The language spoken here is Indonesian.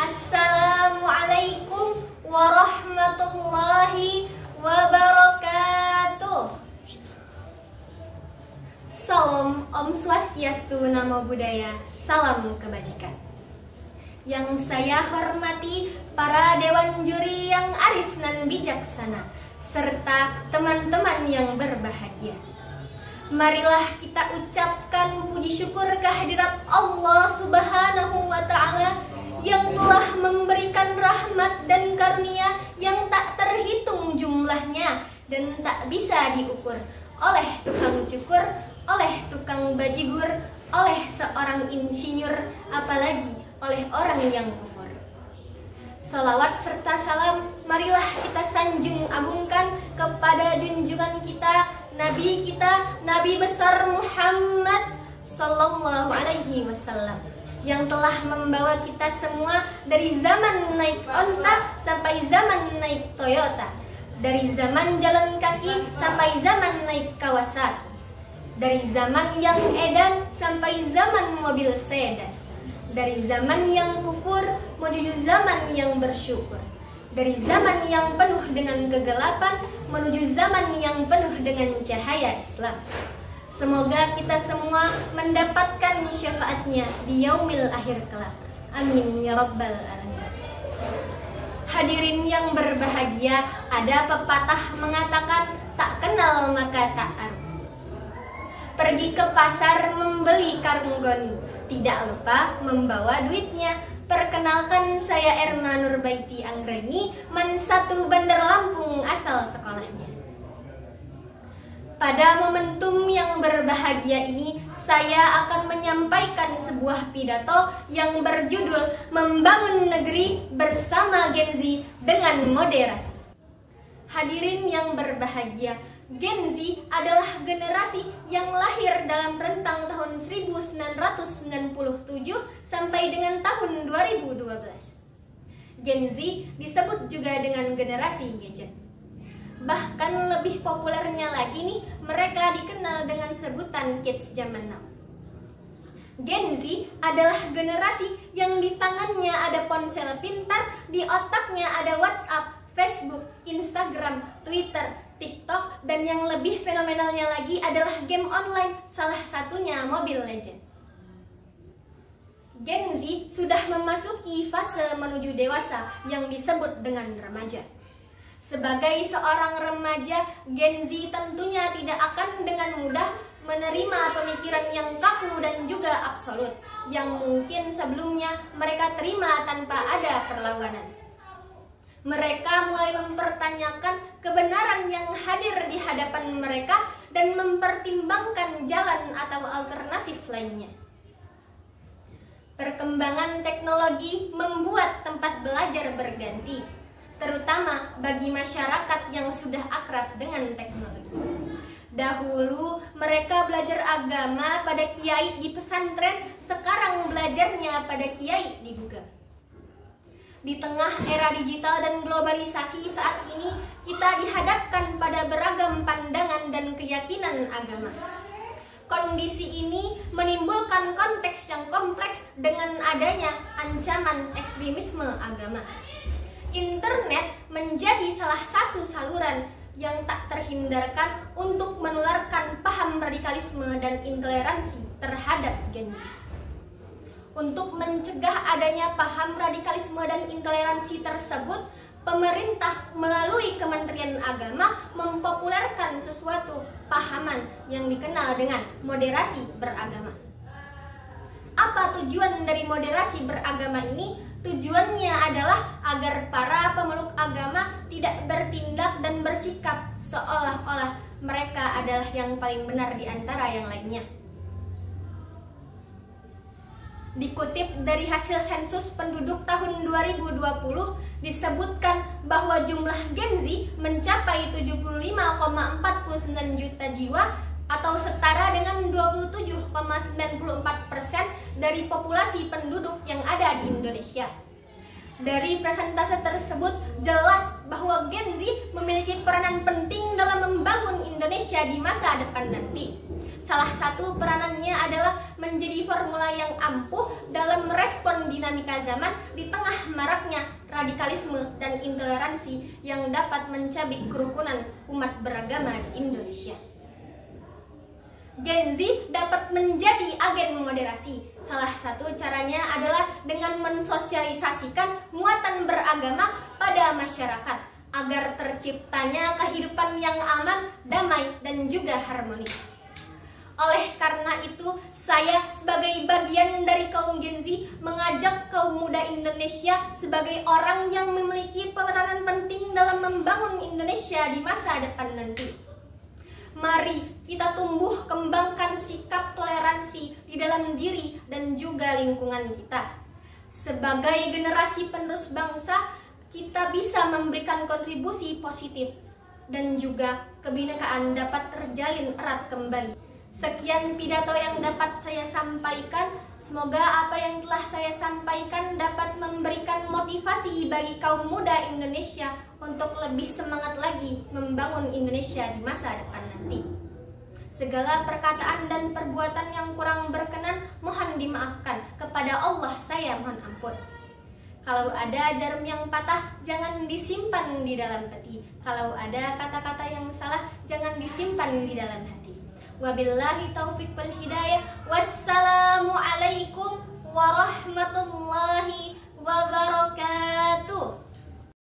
Assalamualaikum warahmatullahi wabarakatuh. Salam Om Swastiastu, Namo Buddhaya, salam kebajikan. Yang saya hormati para dewan juri yang arif dan bijaksana, serta teman-teman yang berbahagia. Marilah kita ucapkan puji syukur kehadirat Allah Subhanahu wa Ta'ala yang telah memberikan rahmat dan karunia yang tak terhitung jumlahnya dan tak bisa diukur oleh tukang cukur, oleh tukang bajigur, oleh seorang insinyur, apalagi oleh orang yang kufur. Salawat serta salam marilah kita sanjung agungkan kepada junjungan kita, Nabi besar Muhammad Sallallahu Alaihi Wasallam, yang telah membawa kita semua dari zaman naik onta sampai zaman naik Toyota, dari zaman jalan kaki sampai zaman naik Kawasaki, dari zaman yang edan sampai zaman mobil sedan, dari zaman yang kufur menuju zaman yang bersyukur, dari zaman yang penuh dengan kegelapan menuju zaman yang penuh dengan cahaya Islam. Semoga kita semua mendapatkan syafaatnya di yaumil akhir kelak. Amin ya rabbal alamin. Hadirin yang berbahagia, ada pepatah mengatakan tak kenal maka tak aruf. Pergi ke pasar membeli karung goni, tidak lupa membawa duitnya. Perkenalkan, saya Erma Nurbaiti Anggraini, Man 1 Bandar Lampung asal sekolahnya. Pada momentum yang berbahagia ini, saya akan menyampaikan sebuah pidato yang berjudul Membangun Negeri Bersama Gen Z dengan Moderasi. Hadirin yang berbahagia, Gen Z adalah generasi yang lahir dalam rentang tahun 1997 sampai dengan tahun 2012. Gen Z disebut juga dengan generasi gadget. Bahkan lebih populernya lagi nih, mereka dikenal dengan sebutan kids zaman now. Gen Z adalah generasi yang di tangannya ada ponsel pintar, di otaknya ada WhatsApp, Facebook, Instagram, Twitter, TikTok, dan yang lebih fenomenalnya lagi adalah game online, salah satunya Mobile Legends. Gen Z sudah memasuki fase menuju dewasa yang disebut dengan remaja. Sebagai seorang remaja, Gen Z tentunya tidak akan dengan mudah menerima pemikiran yang kaku dan juga absolut, yang mungkin sebelumnya mereka terima tanpa ada perlawanan. Mereka mulai mempertanyakan kebenaran yang hadir di hadapan mereka dan mempertimbangkan jalan atau alternatif lainnya. Perkembangan teknologi membuat tempat belajar berganti, terutama bagi masyarakat yang sudah akrab dengan teknologi. Dahulu mereka belajar agama pada kiai di pesantren, sekarang belajarnya pada kiai di Google. Di tengah era digital dan globalisasi saat ini, kita dihadapkan pada beragam pandangan dan keyakinan agama. Kondisi ini menimbulkan konteks yang kompleks dengan adanya ancaman ekstremisme agama. Internet menjadi salah satu saluran yang tak terhindarkan untuk menularkan paham radikalisme dan intoleransi terhadap Gen Z. Untuk mencegah adanya paham radikalisme dan intoleransi tersebut, pemerintah melalui Kementerian Agama mempopulerkan sesuatu pahaman yang dikenal dengan moderasi beragama. Apa tujuan dari moderasi beragama ini? Tujuannya adalah agar para pemeluk agama tidak bertindak dan bersikap seolah-olah mereka adalah yang paling benar di antara yang lainnya. Dikutip dari hasil sensus penduduk tahun 2020, disebutkan bahwa jumlah Gen Z mencapai 75,49 juta jiwa atau setara dengan 27,94% dari populasi penduduk yang ada di Indonesia. Dari persentase tersebut jelas bahwa Gen Z memiliki peranan penting dalam membangun Indonesia di masa depan nanti. Salah satu peranannya adalah menjadi formula yang ampuh dalam merespon dinamika zaman di tengah maraknya radikalisme dan intoleransi yang dapat mencabik kerukunan umat beragama di Indonesia. Gen Z dapat menjadi agen moderasi. Salah satu caranya adalah dengan mensosialisasikan muatan beragama pada masyarakat agar terciptanya kehidupan yang aman, damai, dan juga harmonis. Oleh karena itu, saya sebagai bagian dari kaum Gen Z mengajak kaum muda Indonesia sebagai orang yang memiliki peranan penting dalam membangun Indonesia di masa depan nanti. Mari kita tumbuh kembangkan sikap toleransi di dalam diri dan juga lingkungan kita. Sebagai generasi penerus bangsa, kita bisa memberikan kontribusi positif dan juga kebinekaan dapat terjalin erat kembali. Sekian pidato yang dapat saya sampaikan. Semoga apa yang telah saya sampaikan dapat memberikan motivasi bagi kaum muda Indonesia untuk lebih semangat lagi membangun Indonesia di masa depan nanti. Segala perkataan dan perbuatan yang kurang berkenan mohon dimaafkan. Kepada Allah saya mohon ampun. Kalau ada jarum yang patah, jangan disimpan di dalam peti. Kalau ada kata-kata yang salah, jangan disimpan di dalam hati. Wabillahi taufiq wal hidayah. Wassalamualaikum warahmatullahi wabarakatuh.